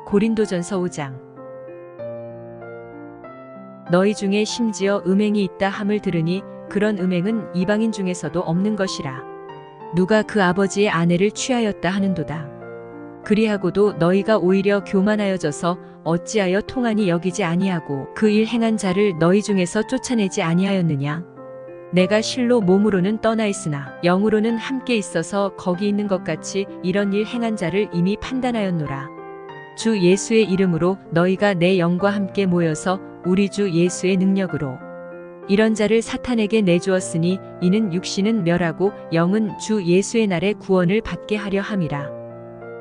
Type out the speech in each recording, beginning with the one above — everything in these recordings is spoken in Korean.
고린도전서 5장. 너희 중에 심지어 음행이 있다 함을 들으니 그런 음행은 이방인 중에서도 없는 것이라. 누가 그 아버지의 아내를 취하였다 하는도다. 그리하고도 너희가 오히려 교만하여져서 어찌하여 통한이 여기지 아니하고 그 일 행한 자를 너희 중에서 쫓아내지 아니하였느냐. 내가 실로 몸으로는 떠나 있으나 영으로는 함께 있어서 거기 있는 것 같이 이런 일 행한 자를 이미 판단하였노라. 주 예수의 이름으로 너희가 내 영과 함께 모여서 우리 주 예수의 능력으로 이런 자를 사탄에게 내주었으니 이는 육신은 멸하고 영은 주 예수의 날에 구원을 받게 하려 함이라.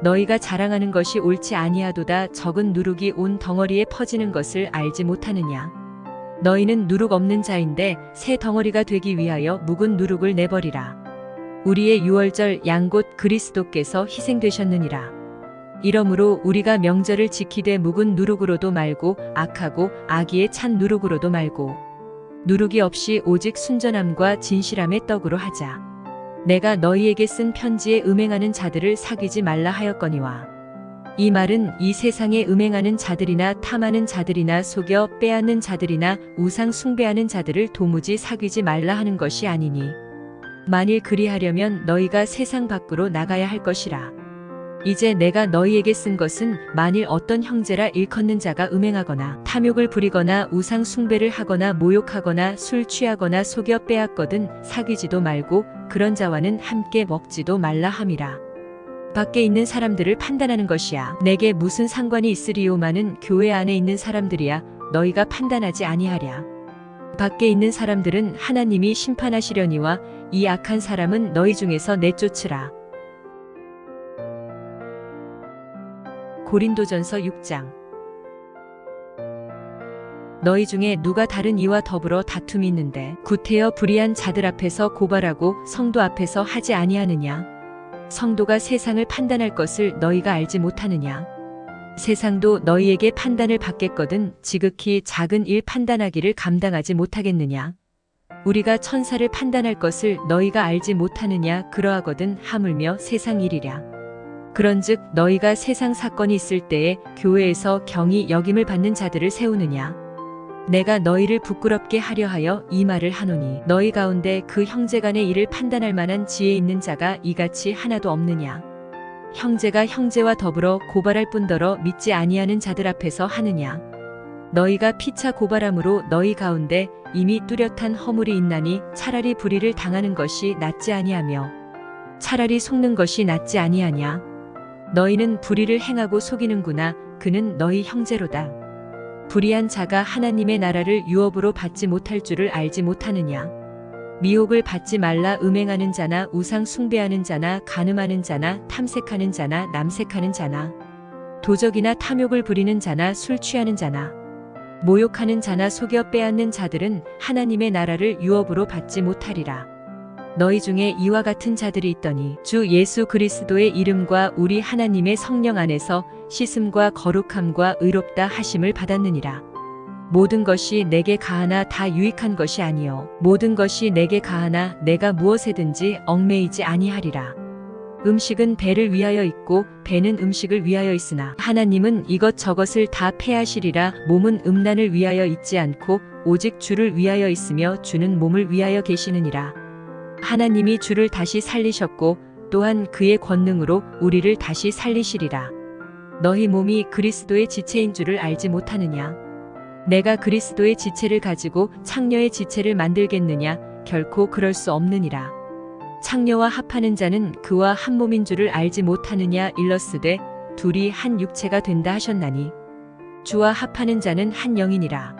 너희가 자랑하는 것이 옳지 아니하도다. 적은 누룩이 온 덩어리에 퍼지는 것을 알지 못하느냐. 너희는 누룩 없는 자인데 새 덩어리가 되기 위하여 묵은 누룩을 내버리라. 우리의 유월절 양 곧 그리스도께서 희생되셨느니라. 이러므로 우리가 명절을 지키되 묵은 누룩으로도 말고 악하고 악의에 찬 누룩으로도 말고 누룩이 없이 오직 순전함과 진실함의 떡으로 하자. 내가 너희에게 쓴 편지에 음행하는 자들을 사귀지 말라 하였거니와 이 말은 이 세상에 음행하는 자들이나 탐하는 자들이나 속여 빼앗는 자들이나 우상 숭배하는 자들을 도무지 사귀지 말라 하는 것이 아니니 만일 그리하려면 너희가 세상 밖으로 나가야 할 것이라. 이제 내가 너희에게 쓴 것은 만일 어떤 형제라 일컫는 자가 음행하거나 탐욕을 부리거나 우상 숭배를 하거나 모욕하거나 술 취하거나 속여 빼앗거든 사귀지도 말고 그런 자와는 함께 먹지도 말라 함이라. 밖에 있는 사람들을 판단하는 것이야 내게 무슨 상관이 있으리요마는 교회 안에 있는 사람들이야 너희가 판단하지 아니하랴. 밖에 있는 사람들은 하나님이 심판하시려니와 이 악한 사람은 너희 중에서 내쫓으라. 고린도전서 6장. 너희 중에 누가 다른 이와 더불어 다툼이 있는데 구태여 불의한 자들 앞에서 고발하고 성도 앞에서 하지 아니하느냐. 성도가 세상을 판단할 것을 너희가 알지 못하느냐. 세상도 너희에게 판단을 받겠거든 지극히 작은 일 판단하기를 감당하지 못하겠느냐. 우리가 천사를 판단할 것을 너희가 알지 못하느냐. 그러하거든 하물며 세상 일이랴. 그런즉 너희가 세상 사건이 있을 때에 교회에서 경히 여김을 받는 자들을 세우느냐. 내가 너희를 부끄럽게 하려 하여 이 말을 하노니 너희 가운데 그 형제간의 일을 판단할 만한 지혜 있는 자가 이같이 하나도 없느냐. 형제가 형제와 더불어 고발할 뿐더러 믿지 아니하는 자들 앞에서 하느냐. 너희가 피차 고발함으로 너희 가운데 이미 뚜렷한 허물이 있나니 차라리 불의를 당하는 것이 낫지 아니하며 차라리 속는 것이 낫지 아니하냐. 너희는 불의를 행하고 속이는구나. 그는 너희 형제로다. 불의한 자가 하나님의 나라를 유업으로 받지 못할 줄을 알지 못하느냐. 미혹을 받지 말라. 음행하는 자나 우상 숭배하는 자나 간음하는 자나 탐색하는 자나 남색하는 자나 도적이나 탐욕을 부리는 자나 술 취하는 자나 모욕하는 자나 속여 빼앗는 자들은 하나님의 나라를 유업으로 받지 못하리라. 너희 중에 이와 같은 자들이 있더니 주 예수 그리스도의 이름과 우리 하나님의 성령 안에서 씻음과 거룩함과 의롭다 하심을 받았느니라. 모든 것이 내게 가하나 다 유익한 것이 아니요 모든 것이 내게 가하나 내가 무엇에든지 얽매이지 아니하리라. 음식은 배를 위하여 있고 배는 음식을 위하여 있으나 하나님은 이것저것을 다 패하시리라. 몸은 음란을 위하여 있지 않고 오직 주를 위하여 있으며 주는 몸을 위하여 계시느니라. 하나님이 주를 다시 살리셨고 또한 그의 권능으로 우리를 다시 살리시리라. 너희 몸이 그리스도의 지체인 줄을 알지 못하느냐. 내가 그리스도의 지체를 가지고 창녀의 지체를 만들겠느냐. 결코 그럴 수 없느니라. 창녀와 합하는 자는 그와 한 몸인 줄을 알지 못하느냐. 일러스되 둘이 한 육체가 된다 하셨나니 주와 합하는 자는 한 영이니라.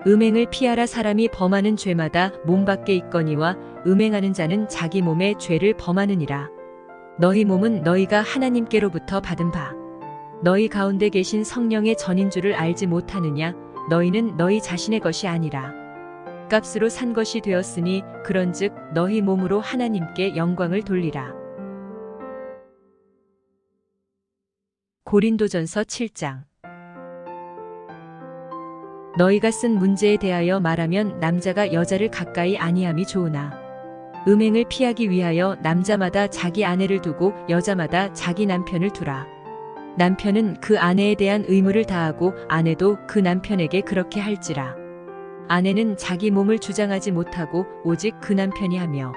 음행을 피하라. 사람이 범하는 죄마다 몸 밖에 있거니와 음행하는 자는 자기 몸에 죄를 범하느니라. 너희 몸은 너희가 하나님께로부터 받은 바 너희 가운데 계신 성령의 전인 줄을 알지 못하느냐. 너희는 너희 자신의 것이 아니라 값으로 산 것이 되었으니 그런즉 너희 몸으로 하나님께 영광을 돌리라. 고린도전서 7장. 너희가 쓴 문제에 대하여 말하면 남자가 여자를 가까이 아니함이 좋으나 음행을 피하기 위하여 남자마다 자기 아내를 두고 여자마다 자기 남편을 두라. 남편은 그 아내에 대한 의무를 다하고 아내도 그 남편에게 그렇게 할지라. 아내는 자기 몸을 주장하지 못하고 오직 그 남편이 하며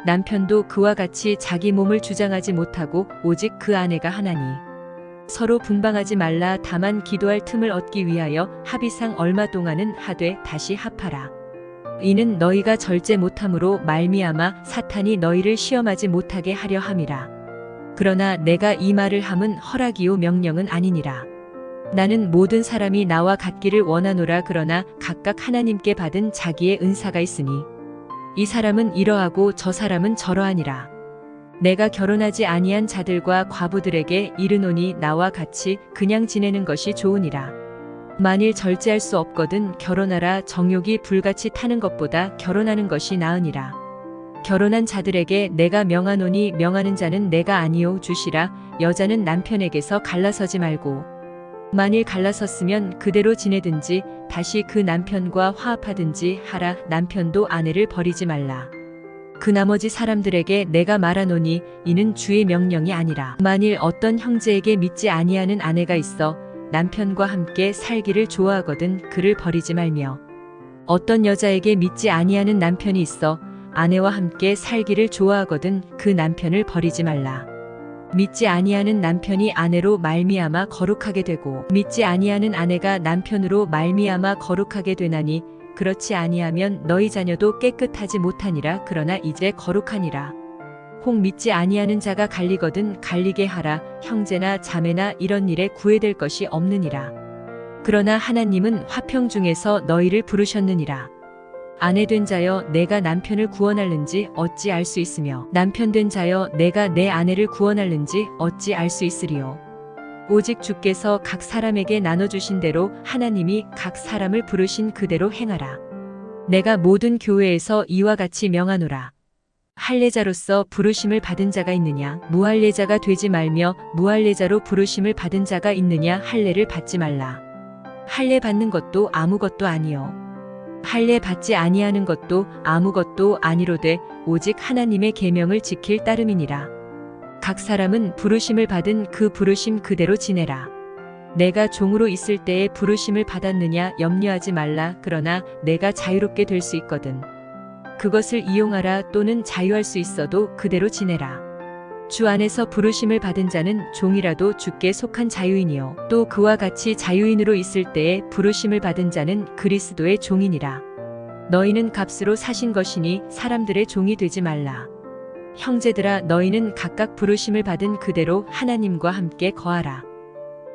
남편도 그와 같이 자기 몸을 주장하지 못하고 오직 그 아내가 하나니 서로 분방하지 말라. 다만 기도할 틈을 얻기 위하여 합의상 얼마 동안은 하되 다시 합하라. 이는 너희가 절제 못함으로 말미암아 사탄이 너희를 시험하지 못하게 하려 함이라. 그러나 내가 이 말을 함은 허락이요 명령은 아니니라. 나는 모든 사람이 나와 같기를 원하노라. 그러나 각각 하나님께 받은 자기의 은사가 있으니 이 사람은 이러하고 저 사람은 저러하니라. 내가 결혼하지 아니한 자들과 과부들에게 이르노니 나와 같이 그냥 지내는 것이 좋으니라. 만일 절제할 수 없거든 결혼하라. 정욕이 불같이 타는 것보다 결혼하는 것이 나으니라. 결혼한 자들에게 내가 명하노니 명하는 자는 내가 아니요 주시라. 여자는 남편에게서 갈라서지 말고 만일 갈라섰으면 그대로 지내든지 다시 그 남편과 화합하든지 하라. 남편도 아내를 버리지 말라. 그 나머지 사람들에게 내가 말하노니 이는 주의 명령이 아니라. 만일 어떤 형제에게 믿지 아니하는 아내가 있어 남편과 함께 살기를 좋아하거든 그를 버리지 말며 어떤 여자에게 믿지 아니하는 남편이 있어 아내와 함께 살기를 좋아하거든 그 남편을 버리지 말라. 믿지 아니하는 남편이 아내로 말미암아 거룩하게 되고 믿지 아니하는 아내가 남편으로 말미암아 거룩하게 되나니 그렇지 아니하면 너희 자녀도 깨끗하지 못하니라. 그러나 이제 거룩하니라. 혹 믿지 아니하는 자가 갈리거든 갈리게 하라. 형제나 자매나 이런 일에 구애될 것이 없느니라. 그러나 하나님은 화평 중에서 너희를 부르셨느니라. 아내 된 자여 내가 남편을 구원할는지 어찌 알 수 있으며 남편 된 자여 내가 내 아내를 구원할는지 어찌 알 수 있으리요. 오직 주께서 각 사람에게 나눠주신 대로 하나님이 각 사람을 부르신 그대로 행하라. 내가 모든 교회에서 이와 같이 명하노라. 할례자로서 부르심을 받은 자가 있느냐? 무할례자가 되지 말며 무할례자로 부르심을 받은 자가 있느냐? 할례를 받지 말라. 할례 받는 것도 아무것도 아니요 할례 받지 아니하는 것도 아무것도 아니로되 오직 하나님의 계명을 지킬 따름이니라. 각 사람은 부르심을 받은 그 부르심 그대로 지내라. 내가 종으로 있을 때에 부르심을 받았느냐 염려하지 말라. 그러나 내가 자유롭게 될 수 있거든 그것을 이용하라. 또는 자유할 수 있어도 그대로 지내라. 주 안에서 부르심을 받은 자는 종이라도 주께 속한 자유인이요 또 그와 같이 자유인으로 있을 때에 부르심을 받은 자는 그리스도의 종이니라. 너희는 값으로 사신 것이니 사람들의 종이 되지 말라. 형제들아 너희는 각각 부르심을 받은 그대로 하나님과 함께 거하라.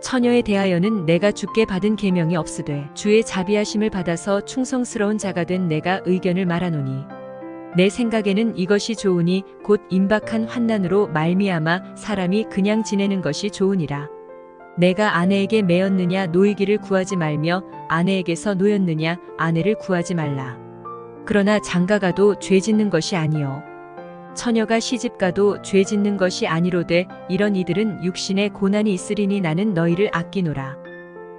처녀에 대하여는 내가 주께 받은 계명이 없으되 주의 자비하심을 받아서 충성스러운 자가 된 내가 의견을 말하노니 내 생각에는 이것이 좋으니 곧 임박한 환난으로 말미암아 사람이 그냥 지내는 것이 좋으니라. 내가 아내에게 매였느냐 노이기를 구하지 말며 아내에게서 노였느냐 아내를 구하지 말라. 그러나 장가가도 죄 짓는 것이 아니요 처녀가 시집가도 죄 짓는 것이 아니로되 이런 이들은 육신에 고난이 있으리니 나는 너희를 아끼노라.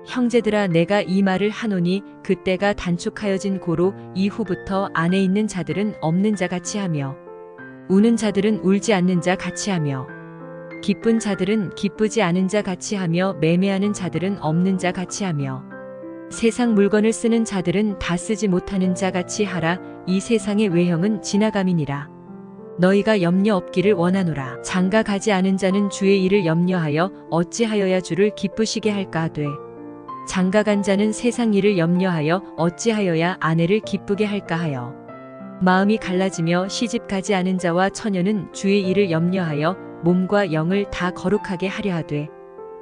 형제들아 내가 이 말을 하노니 그때가 단축하여진 고로 이후부터 안에 있는 자들은 없는 자 같이 하며 우는 자들은 울지 않는 자 같이 하며 기쁜 자들은 기쁘지 않은 자 같이 하며 매매하는 자들은 없는 자 같이 하며 세상 물건을 쓰는 자들은 다 쓰지 못하는 자 같이 하라. 이 세상의 외형은 지나감이니라. 너희가 염려 없기를 원하노라. 장가 가지 않은 자는 주의 일을 염려하여 어찌하여야 주를 기쁘시게 할까 하되 장가 간 자는 세상 일을 염려하여 어찌하여야 아내를 기쁘게 할까 하여 마음이 갈라지며 시집 가지 않은 자와 처녀는 주의 일을 염려하여 몸과 영을 다 거룩하게 하려 하되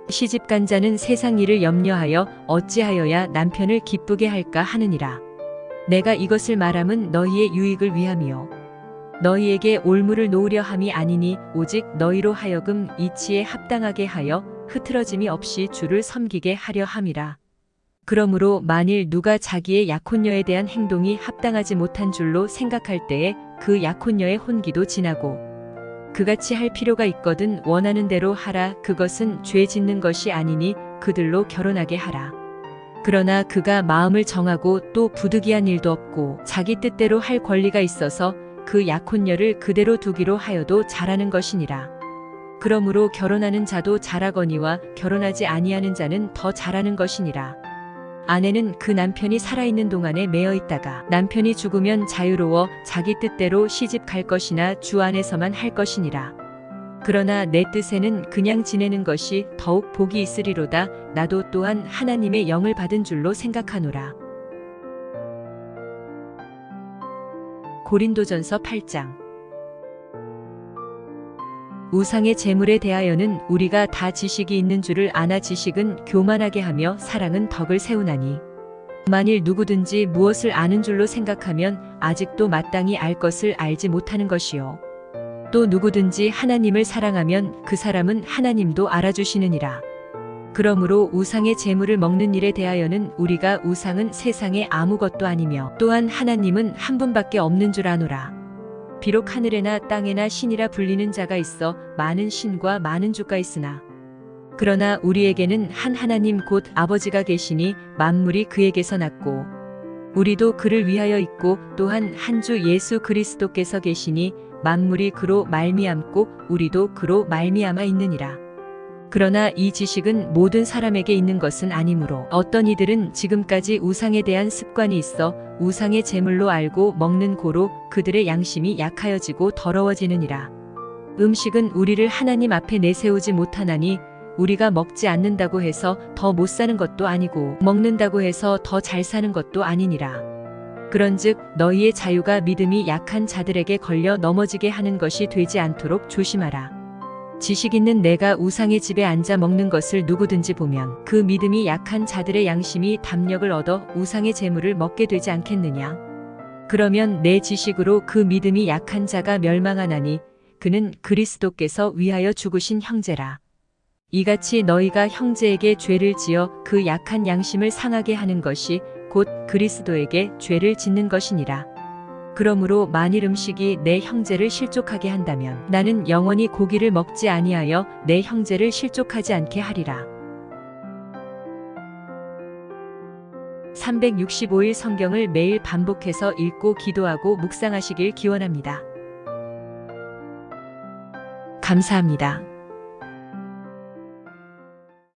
시집 간 자는 세상 일을 염려하여 어찌하여야 남편을 기쁘게 할까 하느니라. 내가 이것을 말함은 너희의 유익을 위함이요 너희에게 올무를 놓으려 함이 아니니 오직 너희로 하여금 이치에 합당하게 하여 흐트러짐이 없이 주를 섬기게 하려 함이라. 그러므로 만일 누가 자기의 약혼녀에 대한 행동이 합당하지 못한 줄로 생각할 때에 그 약혼녀의 혼기도 지나고 그같이 할 필요가 있거든 원하는 대로 하라. 그것은 죄 짓는 것이 아니니 그들로 결혼하게 하라. 그러나 그가 마음을 정하고 또 부득이한 일도 없고 자기 뜻대로 할 권리가 있어서 그 약혼녀를 그대로 두기로 하여도 잘하는 것이니라. 그러므로 결혼하는 자도 잘하거니와 결혼하지 아니하는 자는 더 잘하는 것이니라. 아내는 그 남편이 살아있는 동안에 매어 있다가 남편이 죽으면 자유로워 자기 뜻대로 시집 갈 것이나 주 안에서만 할 것이니라. 그러나 내 뜻에는 그냥 지내는 것이 더욱 복이 있으리로다. 나도 또한 하나님의 영을 받은 줄로 생각하노라. 고린도전서 8장. 우상의 재물에 대하여는 우리가 다 지식이 있는 줄을 아나 지식은 교만하게 하며 사랑은 덕을 세우나니 만일 누구든지 무엇을 아는 줄로 생각하면 아직도 마땅히 알 것을 알지 못하는 것이요 또 누구든지 하나님을 사랑하면 그 사람은 하나님도 알아주시느니라. 그러므로 우상의 재물을 먹는 일에 대하여는 우리가 우상은 세상에 아무것도 아니며 또한 하나님은 한 분밖에 없는 줄 아노라. 비록 하늘에나 땅에나 신이라 불리는 자가 있어 많은 신과 많은 주가 있으나 그러나 우리에게는 한 하나님 곧 아버지가 계시니 만물이 그에게서 났고 우리도 그를 위하여 있고 또한 한 주 예수 그리스도께서 계시니 만물이 그로 말미암고 우리도 그로 말미암아 있느니라. 그러나 이 지식은 모든 사람에게 있는 것은 아니므로 어떤 이들은 지금까지 우상에 대한 습관이 있어 우상의 제물로 알고 먹는 고로 그들의 양심이 약하여지고 더러워지느니라. 음식은 우리를 하나님 앞에 내세우지 못하나니 우리가 먹지 않는다고 해서 더 못 사는 것도 아니고 먹는다고 해서 더 잘 사는 것도 아니니라. 그런즉 너희의 자유가 믿음이 약한 자들에게 걸려 넘어지게 하는 것이 되지 않도록 조심하라. 지식 있는 내가 우상의 집에 앉아 먹는 것을 누구든지 보면 그 믿음이 약한 자들의 양심이 담력을 얻어 우상의 재물을 먹게 되지 않겠느냐. 그러면 내 지식으로 그 믿음이 약한 자가 멸망하나니 그는 그리스도께서 위하여 죽으신 형제라. 이같이 너희가 형제에게 죄를 지어 그 약한 양심을 상하게 하는 것이 곧 그리스도에게 죄를 짓는 것이니라. 그러므로 만일 음식이 내 형제를 실족하게 한다면 나는 영원히 고기를 먹지 아니하여 내 형제를 실족하지 않게 하리라. 365일 성경을 매일 반복해서 읽고 기도하고 묵상하시길 기원합니다. 감사합니다.